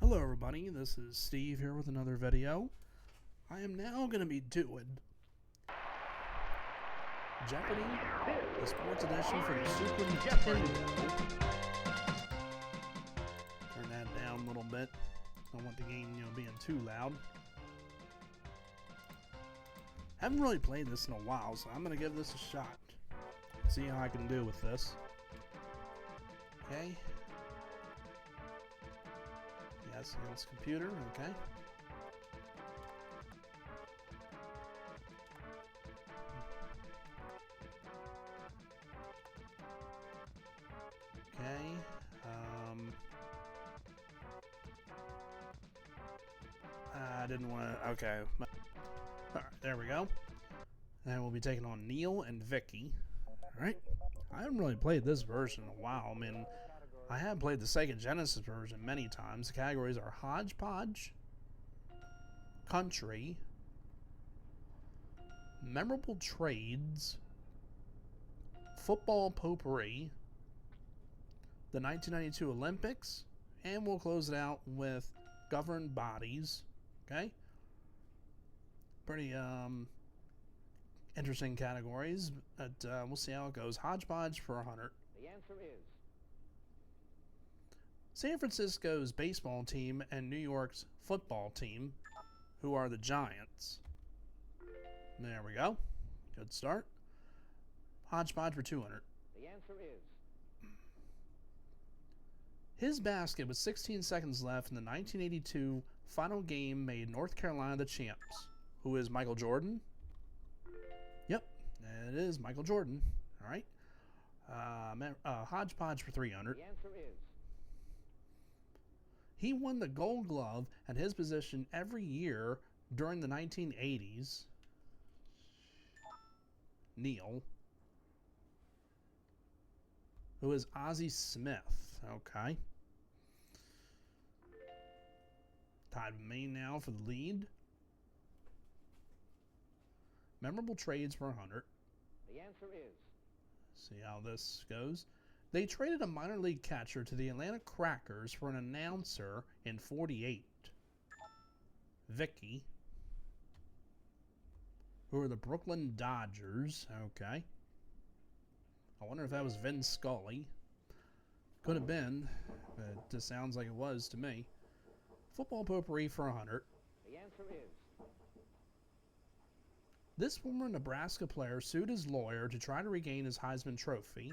Hello everybody, this is Steve here with another video. I am now going to be doing Jeopardy, the sports edition for the Super Nintendo. Turn that down a little bit. Don't want the game, being too loud. Haven't really played this in a while, so I'm going to give this a shot. See how I can do with this. Okay. Yes, against computer, okay. Okay, I didn't want to, okay. Alright, there we go. And we'll be taking on Neil and Vicky. Alright, I haven't really played this version in a while. I mean, I have played the Sega Genesis version many times. The categories are Hodgepodge, Country, Memorable Trades, Football Potpourri, the 1992 Olympics, and we'll close it out with Governed Bodies. Okay? Pretty interesting categories, but we'll see how it goes. Hodgepodge for 100. The answer is San Francisco's baseball team and New York's football team, who are the Giants. There we go. Good start. Hodgepodge for 200. the answer is His basket with 16 seconds left in the 1982 final game made North Carolina the champs. Who is Michael Jordan? Yep, it is Michael Jordan. All right. Hodgepodge for 300. the answer is He won the Gold Glove at his position every year during the 1980s. Neil. Who is Ozzie Smith. Okay. Tied with me now for the lead. Memorable trades for 100. the answer is See how this goes. They traded a minor league catcher to the Atlanta Crackers for an announcer in 48. Vicky. Who are the Brooklyn Dodgers. Okay. I wonder if that was Vin Scully. Could have been, but it just sounds like it was to me. Football Potpourri for 100. the answer is This former Nebraska player sued his lawyer to try to regain his Heisman Trophy.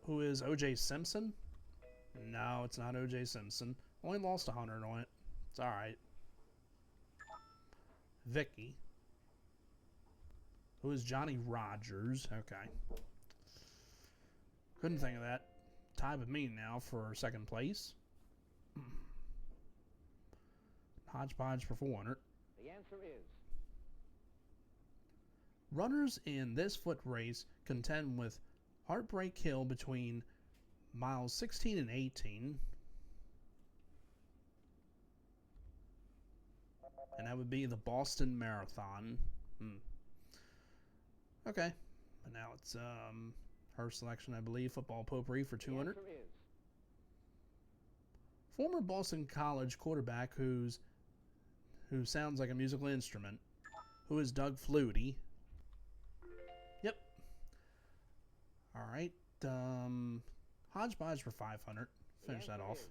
Who is O.J. Simpson? No, it's not O.J. Simpson. Only lost 100 on it. It's alright. Vicky. Who is Johnny Rogers? Okay. Couldn't think of that. Tied with me now for second place. Hodgepodge for 400. the answer is Runners in this foot race contend with Heartbreak Hill between miles 16 and 18. And that would be the Boston Marathon. Okay. But now it's her selection, I believe. Football Potpourri for 200. the answer is Former Boston College quarterback who sounds like a musical instrument. Who is Doug Flutie? Yep. All right. Hodgepodge for 500. Finish that off. is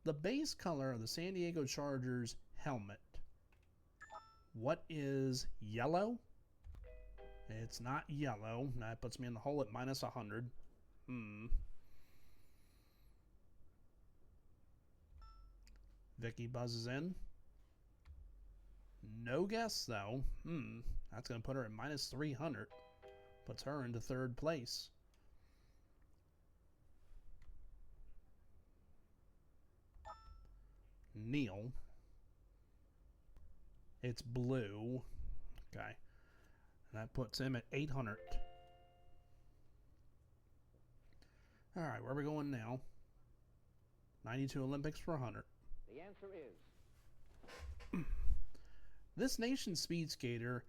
The base color of the San Diego Chargers helmet. What is yellow? It's not yellow. That puts me in the hole at minus 100. Vicky buzzes in. No guess, though. That's going to put her at minus 300. Puts her into third place. Neil. It's blue. Okay. And that puts him at 800. Alright, where are we going now? 92 Olympics for 100. the answer is This nation's speed skater,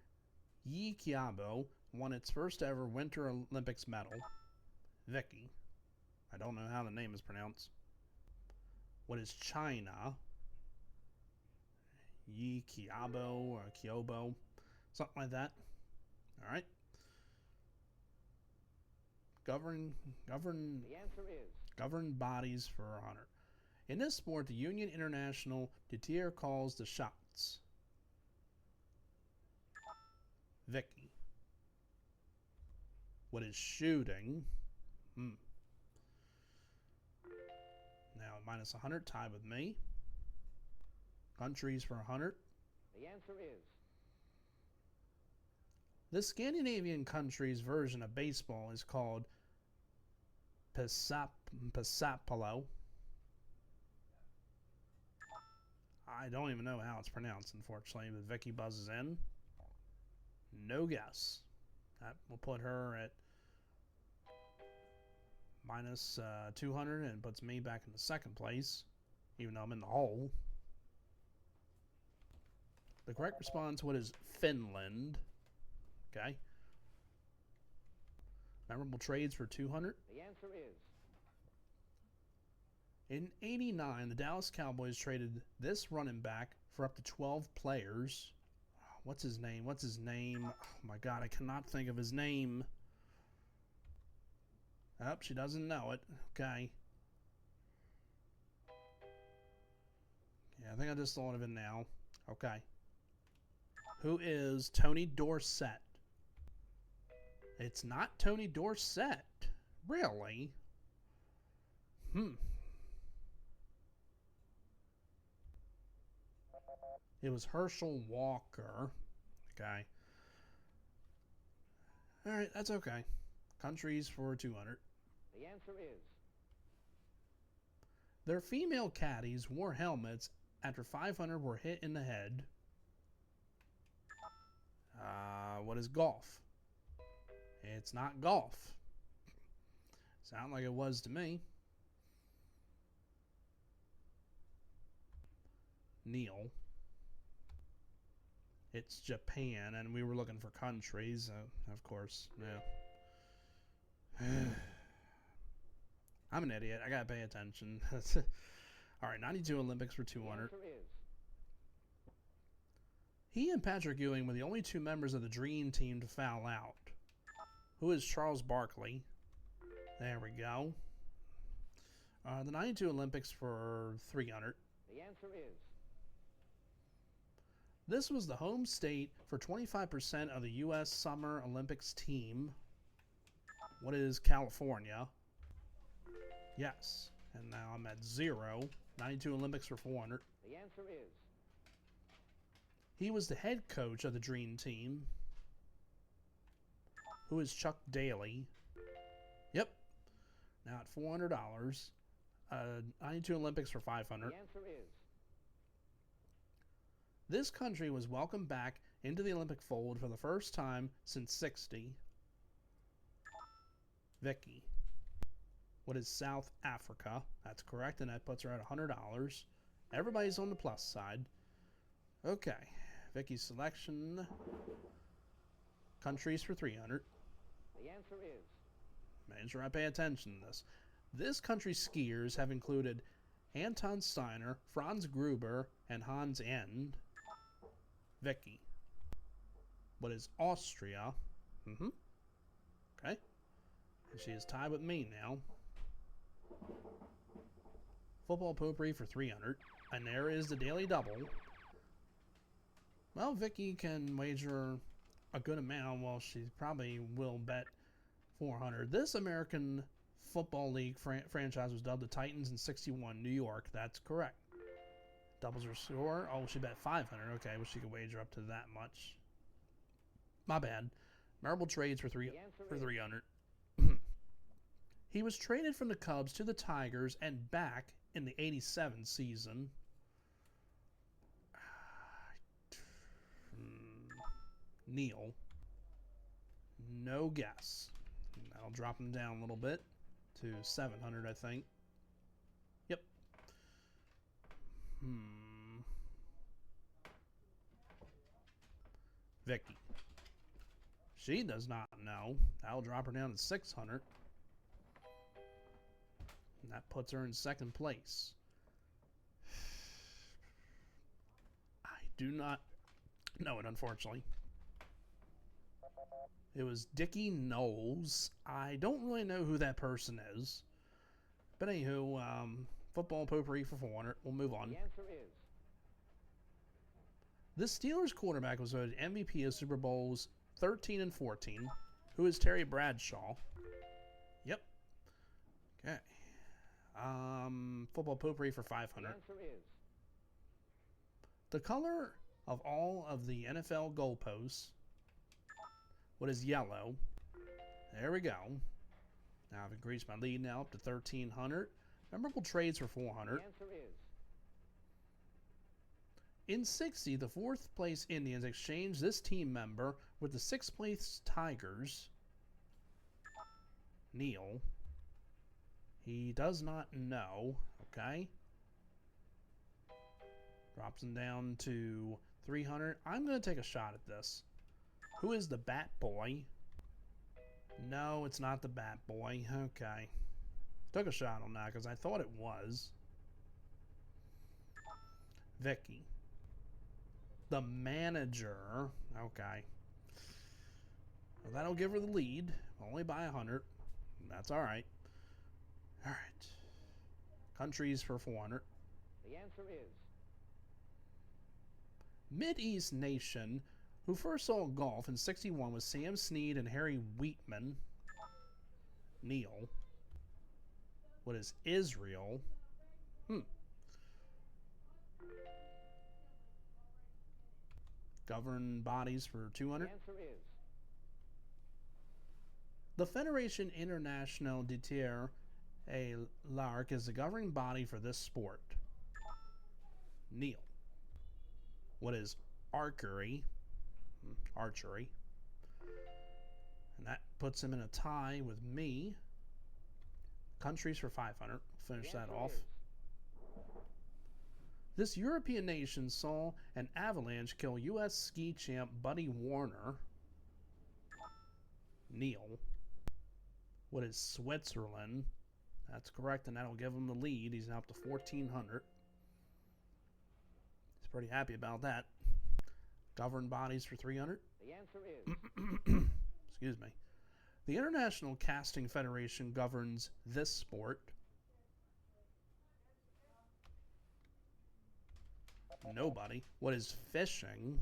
Yi Kiabo, won its first ever Winter Olympics medal. Vicky. I don't know how the name is pronounced. What is China? Yi Kiabo or Kyobo, something like that. All right. Govern The answer is governed bodies for honor. In this sport, the Union International de Tir calls the shots. Vicky. What is shooting? Now minus 100, tied with me. Countries for 100. the answer is The Scandinavian country's version of baseball is called Pesapalo. I don't even know how it's pronounced, unfortunately, but Vicky buzzes in. No guess. That will put her at minus 200 and puts me back in the second place, even though I'm in the hole. The correct response, what is Finland? Okay. Memorable trades for 200. the answer is In '89, the Dallas Cowboys traded this running back for up to 12 players. What's his name? What's his name? Oh my God, I cannot think of his name. Oh, she doesn't know it. Okay. Yeah, I think I just thought of it now. Okay. Who is Tony Dorsett? It's not Tony Dorsett. Really? It was Herschel Walker. Okay. All right, that's okay. Countries for 200. the answer is Their female caddies wore helmets after 500 were hit in the head. What is golf? It's not golf. Sound like it was to me. Neil. It's Japan, and we were looking for countries, of course. Yeah. I'm an idiot. I gotta pay attention. All right, 92 Olympics for the 200. answer is He and Patrick Ewing were the only two members of the Dream Team to foul out. Who is Charles Barkley? There we go. The 92 Olympics for 300. the answer is This was the home state for 25% of the U.S. Summer Olympics team. What is California? Yes. And now I'm at 0. 92 Olympics for 400. the answer is He was the head coach of the Dream Team. Who is Chuck Daly? Yep. Now at $400. 92 Olympics for 500. the answer is This country was welcomed back into the Olympic fold for the first time since '60. Vicky. What is South Africa? That's correct, and that puts her at $100. Everybody's on the plus side. Okay. Vicky's selection. Countries for 300. the answer is Make sure I pay attention to this. This country's skiers have included Anton Steiner, Franz Gruber, and Hans End. Vicky. What is Austria? Okay. And she is tied with me now. Football potpourri for 300. And there is the daily double. Well, Vicky can wager a good amount. Well, she probably will bet 400. This American Football League franchise was dubbed the Titans in '61, New York. That's correct. Doubles her score. Oh, she bet 500. Okay, well, she could wager up to that much. My bad. Memorable trades for 300. He was traded from the Cubs to the Tigers and back in the '87 season. Neil. No guess. That'll drop him down a little bit to 700, I think. Yep. Vicky. She does not know. That'll drop her down to 600. And that puts her in second place. do not know it, unfortunately. It was Dickie Knowles. I don't really know who that person is. But anywho, football potpourri for 400. We'll move on. The answer is. The Steelers quarterback was voted MVP of Super Bowls 13 and 14. Who is Terry Bradshaw? Yep. Okay. Football potpourri for 500. The answer is. The color of all of the NFL goalposts. What is yellow? There we go. Now I've increased my lead now up to 1,300. Memorable trades for 400. The answer is. In 60, the 4th place Indians exchanged this team member with the 6th place Tigers. Neil. He does not know. Okay. Drops him down to 300. I'm going to take a shot at this. Who is the Bat Boy? No, it's not the Bat Boy. Okay. Took a shot on that because I thought it was. Vicky. The Manager. Okay. Well, that'll give her the lead. Only by 100. That's all right. All right. Countries for 400. The answer is. Mideast nation who first saw golf in 61 was Sam Snead and Harry Wheatman. Neil. What is Israel? Governed bodies for 200. The answer is. The Fédération Internationale de Tir à l'Arc is the governing body for this sport. Neil. What is archery? Archery. And that puts him in a tie with me. Countries for 500. Finish that off. This European nation saw an avalanche kill U.S. ski champ Buddy Warner. Neil. What is Switzerland? That's correct, and that'll give him the lead. He's now up to 1,400. He's pretty happy about that. Governed bodies for 300. The answer is. Excuse me. The International Casting Federation governs this sport. Nobody. What is fishing?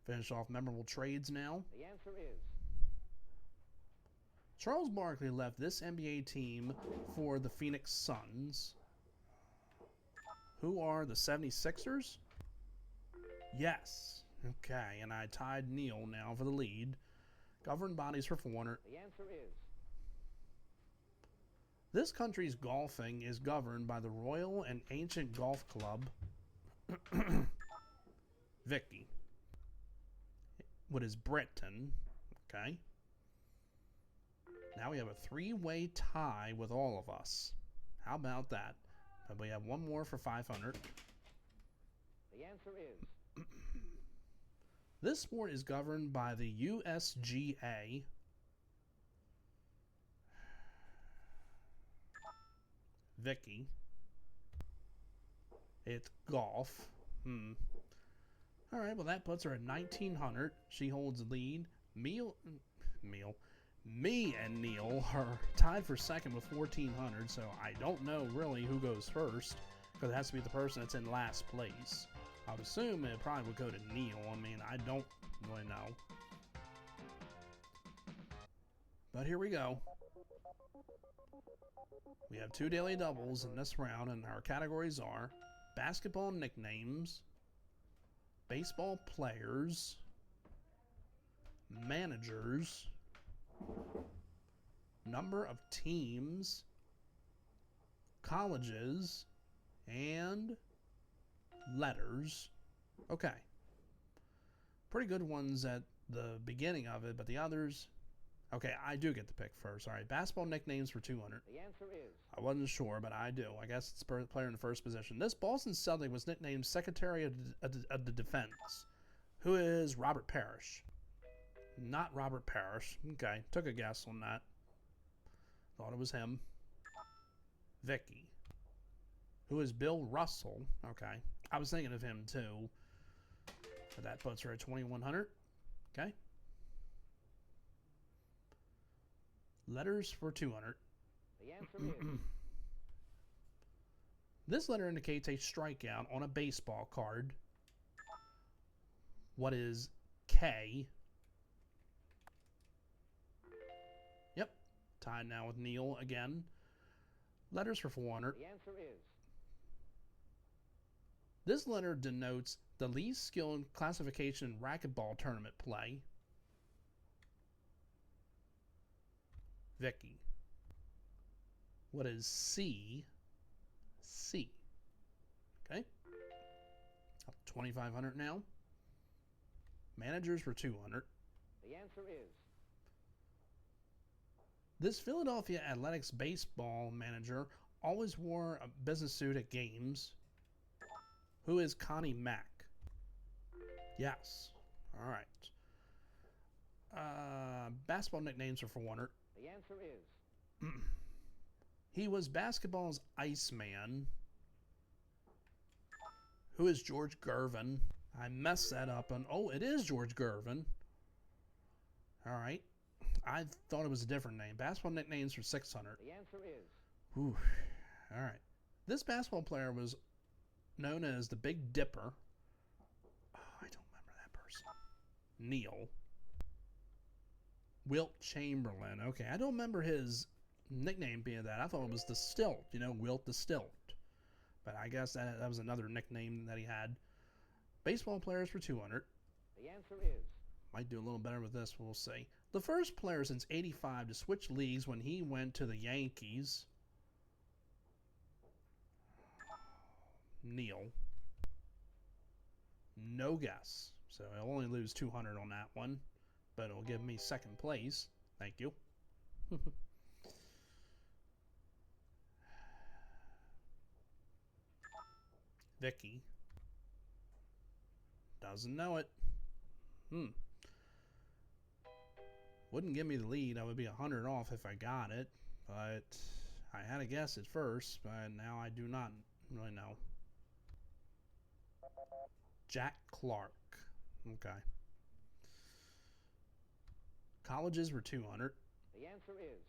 Finish off memorable trades now. The answer is. Charles Barkley left this NBA team for the Phoenix Suns. Who are the 76ers? Yes. Okay, and I tied Neil now for the lead. Governed bodies for 400. The answer is. This country's golfing is governed by the Royal and Ancient Golf Club. Vicky. What is Britain? Okay. Now we have a three-way tie with all of us. How about that? But we have one more for 500. The answer is. This sport is governed by the USGA. Vicky. It's golf. All right, well, that puts her at 1,900. She holds the lead. Me and Neil are tied for second with 1,400, so I don't know really who goes first, because it has to be the person that's in last place. I would assume it probably would go to Neil. I mean, I don't really know. But here we go. We have 2 daily doubles in this round, and our categories are basketball nicknames, baseball players, managers, number of teams, colleges, and letters. Okay. Pretty good ones at the beginning of it, but the others... Okay, I do get to pick first. All right, basketball nicknames for 200. The answer is. I wasn't sure, but I do. I guess it's player in the first position. This Boston Celtic was nicknamed Secretary of the Defense. Who is Robert Parrish? Not Robert Parrish. Okay, took a guess on that. Thought it was him. Vicky. Who is Bill Russell? Okay. I was thinking of him too. But that puts her at 2,100. Okay. Letters for 200. The answer is This letter indicates a strikeout on a baseball card. What is K? Yep. Tied now with Neil again. Letters for 400. the answer is This letter denotes the least skilled classification in racquetball tournament play. Vicky. What is C? C. Okay. Up to 2,500 now. Managers for 200. the answer is This Philadelphia Athletics baseball manager always wore a business suit at games. Who is Connie Mack? Yes. All right. Basketball nicknames are 400. the answer is He was basketball's Iceman. Who is George Gervin? I messed that up. Oh, it is George Gervin. All right. I thought it was a different name. Basketball nicknames for 600. the answer is Whew. All right. This basketball player was known as the Big Dipper. Oh, I don't remember that person. Neil. Wilt Chamberlain. Okay, I don't remember his nickname being that. I thought it was the Stilt. You know, Wilt the Stilt. But I guess that was another nickname that he had. Baseball players for 200. the answer is Might do a little better with this, we'll see. The first player since '85 to switch leagues when he went to the Yankees. Neil. No guess. So I'll only lose 200 on that one. But it'll give me second place. Thank you. Vicky. Doesn't know it. Wouldn't give me the lead. I would be 100 off if I got it. But I had a guess at first. But now I do not really know. Jack Clark. Okay. Colleges were 200. the answer is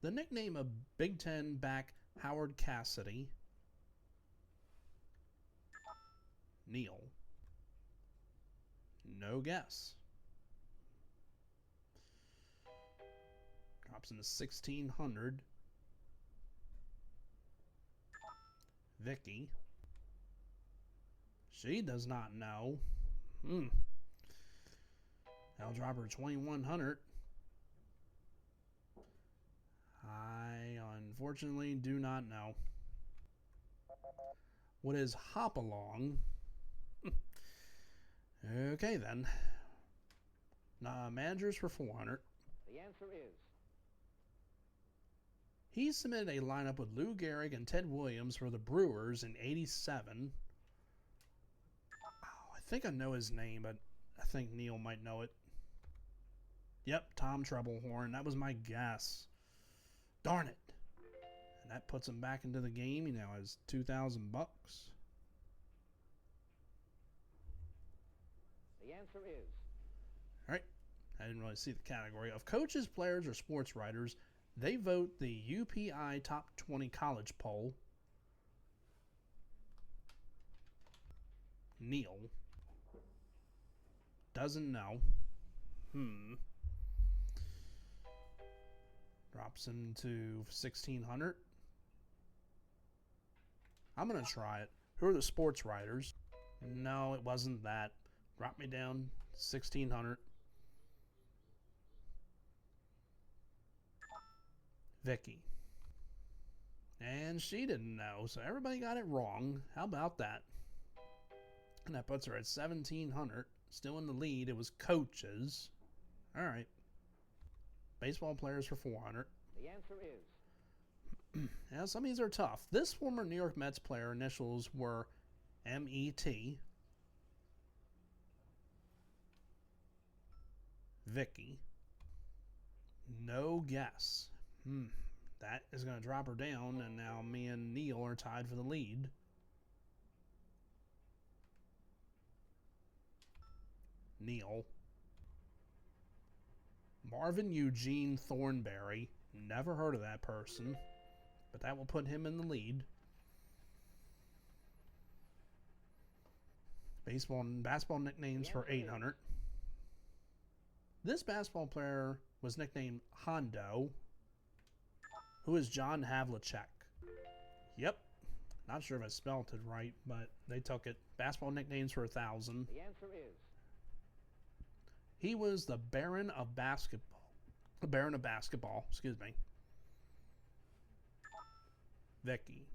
The nickname of Big Ten back Howard Cassidy. Neil. No guess. Drops into 1,600. Vicky. She does not know. I'll drop her 2,100. I unfortunately do not know. What is Hopalong? Okay then. Managers for 400. the answer is He submitted a lineup with Lou Gehrig and Ted Williams for the Brewers in '87. Oh, I think I know his name, but I think Neil might know it. Yep, Tom Troublehorn. That was my guess. Darn it. And that puts him back into the game. He now has $2,000. the answer is All right. I didn't really see the category. Of coaches, players, or sports writers, they vote the UPI Top 20 College Poll. Neil. Doesn't know. Drops him to 1,600. I'm going to try it. Who are the sports writers? No, it wasn't that. Drop me down 1,600. Vicky. And she didn't know, so everybody got it wrong. How about that? And that puts her at 1,700. Still in the lead. It was coaches. All right. Baseball players for 400. the answer is Now, some of these are tough. This former New York Mets player initials were M.E.T. Vicky. No guess. That is going to drop her down, and now me and Neil are tied for the lead. Neil. Marvin Eugene Thornberry. Never heard of that person, but that will put him in the lead. Baseball and basketball nicknames for 800. This basketball player was nicknamed Hondo, who is John Havlicek. Yep. Not sure if I spelled it right, but they took it. Basketball nicknames for 1,000. The answer is He was the Baron of Basketball. The Baron of Basketball, excuse me. Vicky.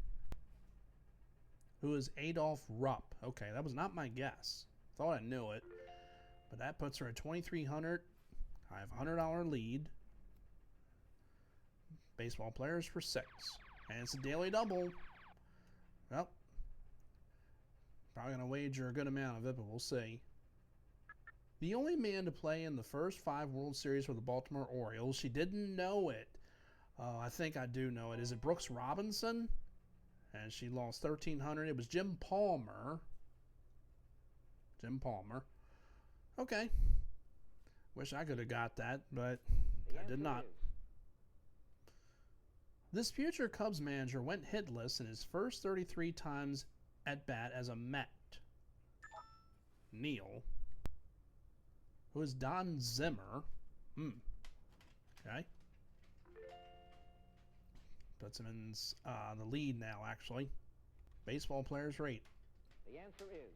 Who is Adolf Rupp. Okay, that was not my guess. Thought I knew it. But that puts her at 2,300. I have a $100 lead. Baseball players for 6. And it's a daily double. Well, probably going to wager a good amount of it, but we'll see. The only man to play in the first 5 World Series for the Baltimore Orioles. She didn't know it. I think I do know it. Is it Brooks Robinson? And she lost 1,300. It was Jim Palmer. Jim Palmer. Okay. Wish I could have got that, but I did not. This future Cubs manager went hitless in his first 33 times at bat as a Met. Neil. Who is Don Zimmer. Okay. Puts him in the lead now, actually. Baseball players rate. The answer is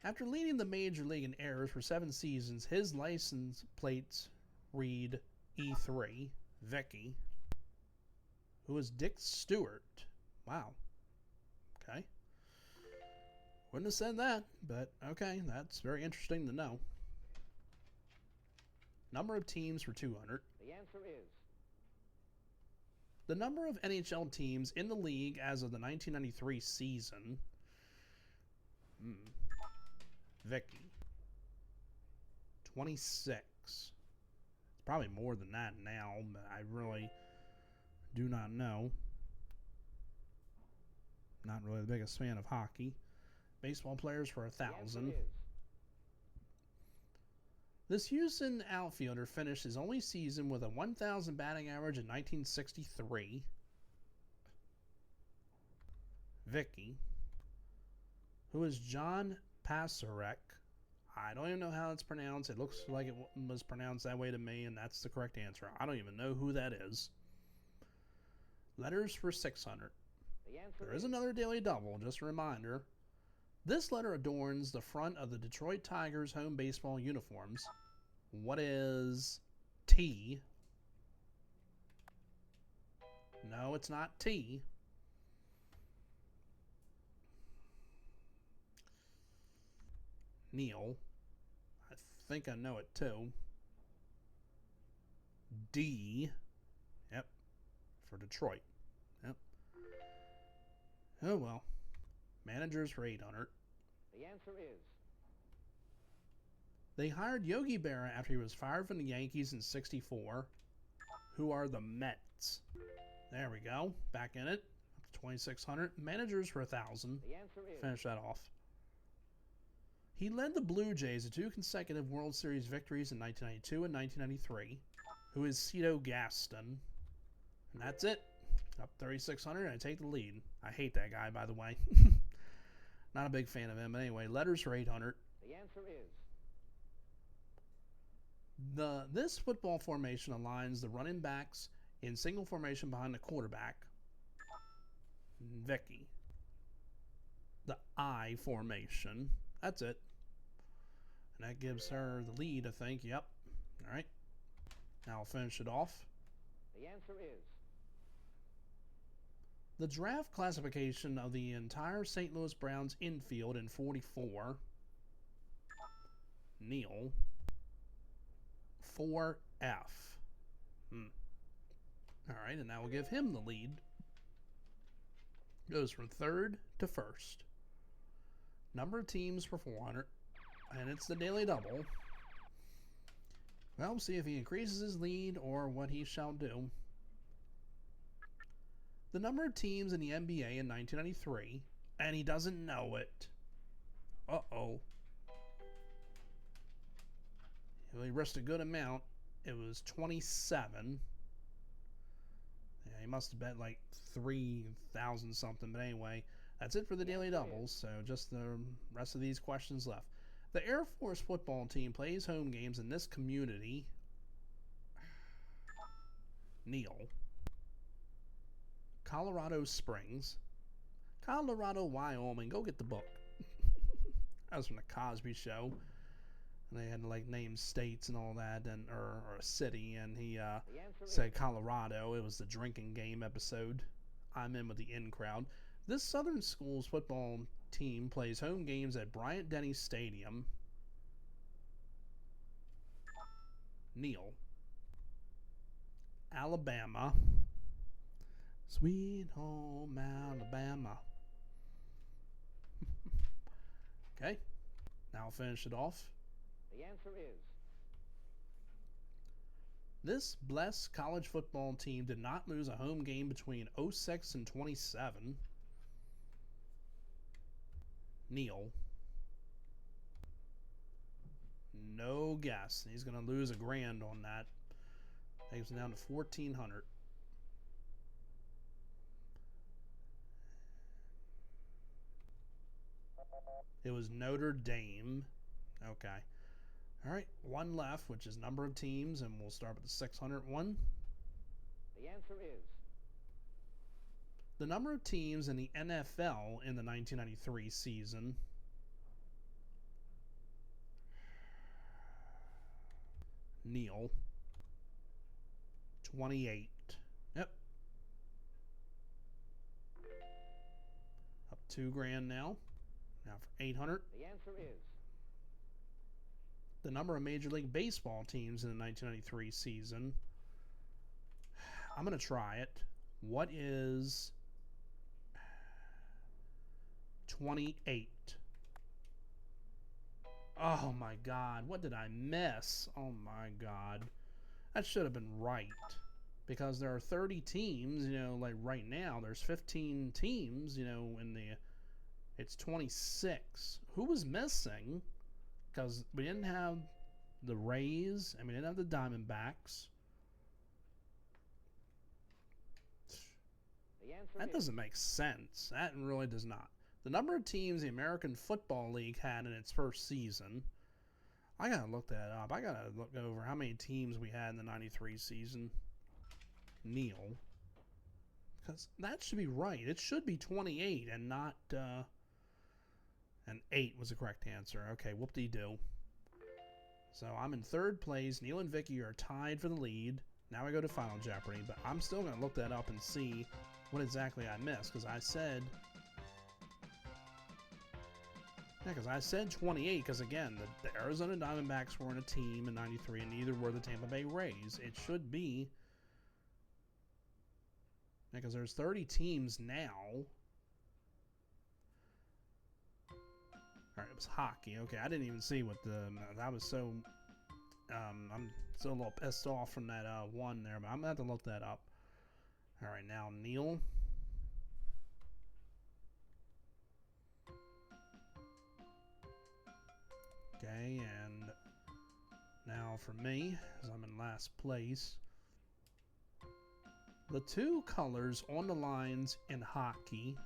After leading the major league in errors for 7 seasons, his license plates read E3. Vicky. Who is Dick Stewart. Wow. Okay. Wouldn't have said that, but okay, that's very interesting to know. Number of teams for 200. the answer is The number of NHL teams in the league as of the 1993 season. Vicky. 26. It's probably more than that now, but I really do not know. Not really the biggest fan of hockey. Baseball players for the answer 1,000. is This Houston outfielder finished his only season with a 1,000 batting average in 1963. Vicky. Who is John Pasarek. I don't even know how it's pronounced. It looks like it was pronounced that way to me, and that's the correct answer. I don't even know who that is. Letters for 600. the answer There is another daily double, just a reminder. This letter adorns the front of the Detroit Tigers home baseball uniforms. What is T? No, it's not T. Neil. I think I know it too. D. Yep. For Detroit. Yep. Oh well. Managers for 800. the answer is They hired Yogi Berra after he was fired from the Yankees in '64. Who are the Mets? There we go. Back in it. Up to 2,600. Managers for 1,000. the answer is Finish that off. He led the Blue Jays to 2 consecutive World Series victories in 1992 and 1993. Who is Cito Gaston? And that's it. Up 3,600, and I take the lead. I hate that guy, by the way. Not a big fan of him. But anyway, letters for 800. the answer is This football formation aligns the running backs in single formation behind the quarterback. Vicky. The I formation. That's it. And that gives her the lead, I think. Yep. All right. Now I'll finish it off. the answer is The draft classification of the entire St. Louis Browns infield in 44. Neil. 4F. All right, and that will give him the lead. Goes from 3rd to 1st. Number of teams for 400. And it's the daily double. Well, we'll see if he increases his lead or what he shall do. The number of teams in the NBA in 1993, and he doesn't know it. Uh-oh. Well, he risked a good amount. It was 27. Yeah, he must have bet like 3,000 something, but anyway, that's it for the Daily Doubles, so just the rest of these questions left. The Air Force football team plays home games in this community. Neil. Colorado Springs. Colorado, Wyoming. Go get the book. That was from the Cosby Show. And they had to like name states and all that, and or a city, and he said Colorado. It was the drinking game episode. I'm in with the in crowd. This Southern Schools football team plays home games at Bryant-Denny Stadium. Neil. Alabama. Sweet home Alabama. Okay. Now I'll finish it off. The answer is. This blessed college football team did not lose a home game between 06 and 27. Neil. No guess. He's going to lose $1,000 on that. Takes him down to 1,400. It was Notre Dame. Okay. All right, one left, which is number of teams, and we'll start with the 600 one. The answer is. The number of teams in the NFL in the 1993 season. Neil. 28. Yep. Up $2,000 now. Now for 800. The answer is. The number of Major League Baseball teams in the 1993 season. I'm going to try it. What is 28? Oh my God. What did I miss? Oh my God. That should have been right. Because there are 30 teams, you know, like right now, there's 15 teams, you know, in the, it's 26. Who was missing? Because we didn't have the Rays, and we didn't have the Diamondbacks. The answer That is. doesn't make sense. That really does not. The number of teams the American Football League had in its first season. I gotta look that up. I gotta look over how many teams we had in the 93 season. Neil. Because that should be right. It should be 28 and not, and 8 was the correct answer. Okay, whoop-de-doo. So I'm in third place. Neil and Vicky are tied for the lead. Now I go to Final Jeopardy, but I'm still going to look that up and see what exactly I missed. Because I said... Yeah, because I said 28, because again, the Arizona Diamondbacks were in a team in 93, and neither were the Tampa Bay Rays. It should be... Yeah, because there's 30 teams now. Alright, it was hockey. Okay, I didn't even see what the... That was so... I'm still a little pissed off from that one there, but I'm going to have to look that up. Alright, now Neil. Okay, and now for me, as I'm in last place. The two colors on the lines in hockey.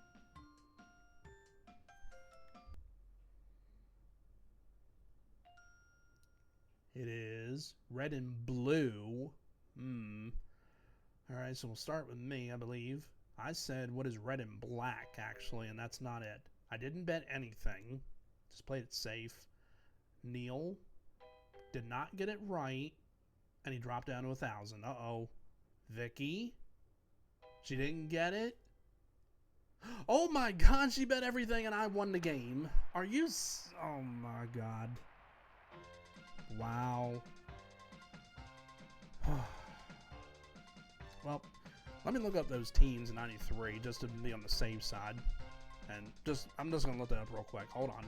It is red and blue. Alright, so we'll start with me, I believe. I said what is red and black, actually, and that's not it. I didn't bet anything. Just played it safe. Neil did not get it right, and he dropped down to 1,000. Uh-oh. Vicky? She didn't get it? Oh my God, she bet everything and I won the game. Are you... Oh my God. Wow. Well, let me look up those teams in 93 just to be on the safe side. And I'm just going to look that up real quick. Hold on.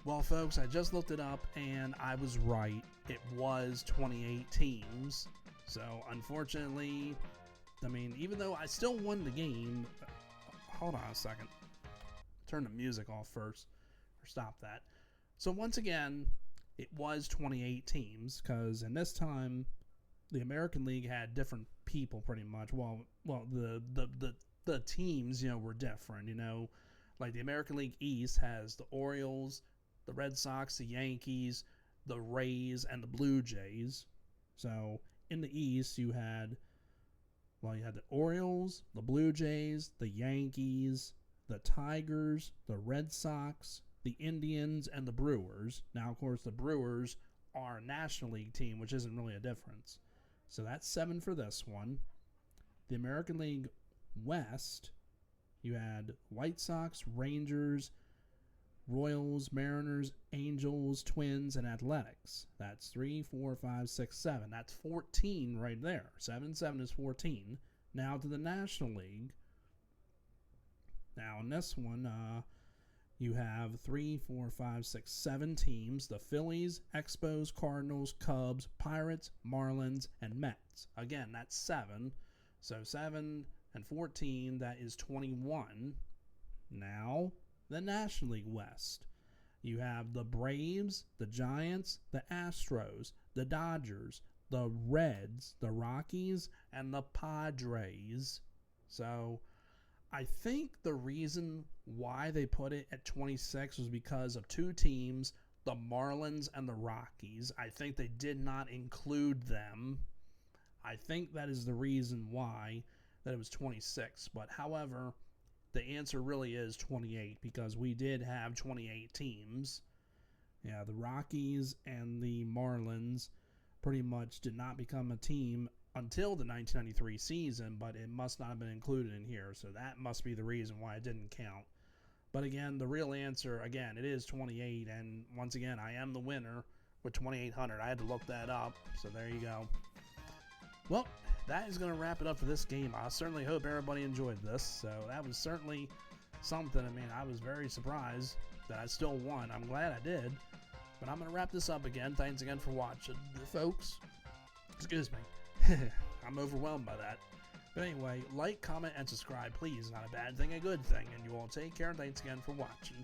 Well, folks, I just looked it up and I was right. It was 28 teams. So, unfortunately, I mean, even though I still won the game, hold on a second. Turn the music off first, or stop that. So, once again, it was 28 teams, because in this time, the American League had different people pretty much. Well, the teams, were different, Like the American League East has the Orioles, the Red Sox, the Yankees, the Rays, and the Blue Jays. So in the East, you had the Orioles, the Blue Jays, the Yankees, the Tigers, the Red Sox, the Indians, and the Brewers. Now, of course, the Brewers are a National League team, which isn't really a difference. So that's 7 for this one. The American League West, you had White Sox, Rangers, Royals, Mariners, Angels, Twins, and Athletics. That's 3, 4, 5, 6, 7. That's 14 right there. 7, 7 is 14. Now to the National League. Now in this one, you have 3, 4, 5, 6, 7 teams. The Phillies, Expos, Cardinals, Cubs, Pirates, Marlins, and Mets. Again, that's 7. So 7 and 14, that is 21. Now, the National League West. You have the Braves, the Giants, the Astros, the Dodgers, the Reds, the Rockies, and the Padres. So, I think the reason why they put it at 26 was because of 2 teams, the Marlins and the Rockies. I think they did not include them. I think that is the reason why that it was 26. But however, the answer really is 28 because we did have 28 teams. Yeah, the Rockies and the Marlins pretty much did not become a team until the 1993 season, but it must not have been included in here. So that must be the reason why it didn't count. But again, the real answer, again, it is 28. And once again, I am the winner with 2,800. I had to look that up. So there you go. Well, that is going to wrap it up for this game. I certainly hope everybody enjoyed this. So that was certainly something. I mean, I was very surprised that I still won. I'm glad I did. But I'm going to wrap this up again. Thanks again for watching, folks. Excuse me. I'm overwhelmed by that. But anyway, like, comment, and subscribe, please. Not a bad thing, a good thing. And you all take care. Thanks again for watching.